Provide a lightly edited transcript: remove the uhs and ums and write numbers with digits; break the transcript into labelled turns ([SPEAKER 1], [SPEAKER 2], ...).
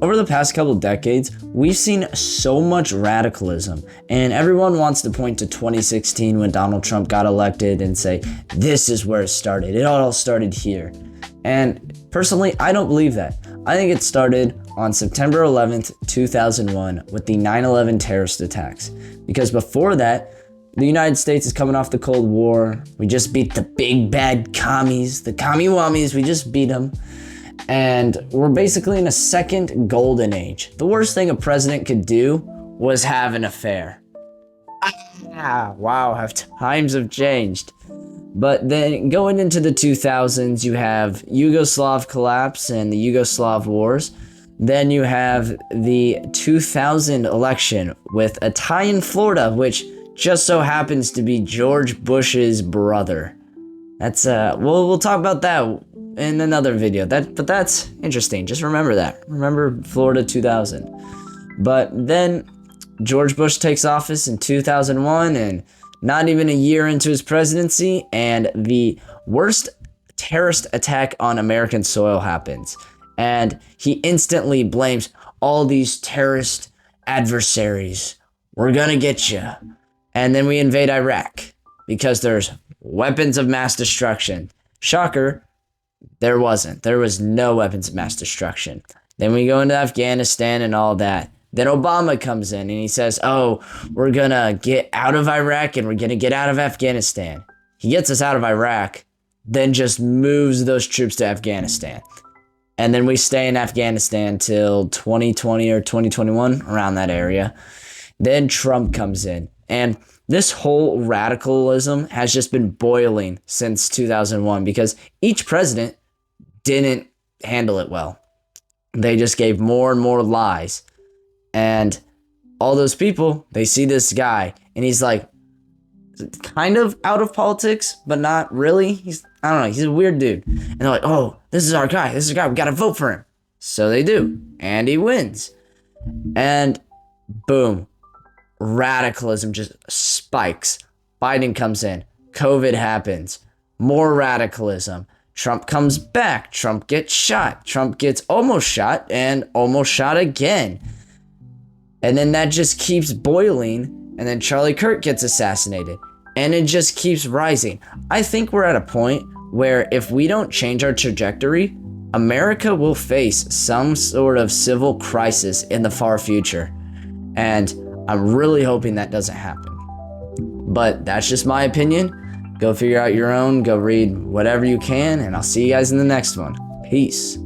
[SPEAKER 1] Over the past couple decades, we've seen so much radicalism, and everyone wants to point to 2016 when Donald Trump got elected and say, this is where it started. It all started here. And personally, I don't believe that. I think it started on September 11th, 2001 with the 9/11 terrorist attacks. Because before that, the United States is coming off the Cold War. We just beat the big bad commies, the commie-wommies, we just beat them. And we're basically in a second golden age. The worst thing a president could do was have an affair. Wow, how times have changed. But then going into the 2000s, you have Yugoslav collapse and the Yugoslav wars. Then you have the 2000 election with a tie in Florida, which just so happens to be George Bush's brother. That's we'll talk about that in another video. But that's interesting. Just remember that. Remember Florida 2000. But then George Bush takes office in 2001, and not even a year into his presidency, and the worst terrorist attack on American soil happens. And he instantly blames all these terrorist adversaries. We're gonna get you. And then we invade Iraq because there's weapons of mass destruction. Shocker, there wasn't. There was no weapons of mass destruction. Then we go into Afghanistan and all that. Then Obama comes in and he says, oh, we're gonna get out of Iraq and we're gonna get out of Afghanistan. He gets us out of Iraq, then just moves those troops to Afghanistan. And then we stay in Afghanistan till 2020 or 2021, around that area. Then Trump comes in. And this whole radicalism has just been boiling since 2001 because each president didn't handle it well. They just gave more and more lies. And all those people, they see this guy and he's like kind of out of politics, but not really. I don't know, he's a weird dude. And they're like, oh, this is our guy. This is our guy. We got to vote for him. So they do. And he wins. And boom, radicalism just spikes. Biden comes in. COVID happens. More radicalism. Trump comes back. Trump gets shot. Trump gets almost shot and almost shot again. And then that just keeps boiling. And then Charlie Kirk gets assassinated. And it just keeps rising. I think we're at a point where if we don't change our trajectory, America will face some sort of civil crisis in the far future. And I'm really hoping that doesn't happen. But that's just my opinion. Go figure out your own. Go read whatever you can. And I'll see you guys in the next one. Peace.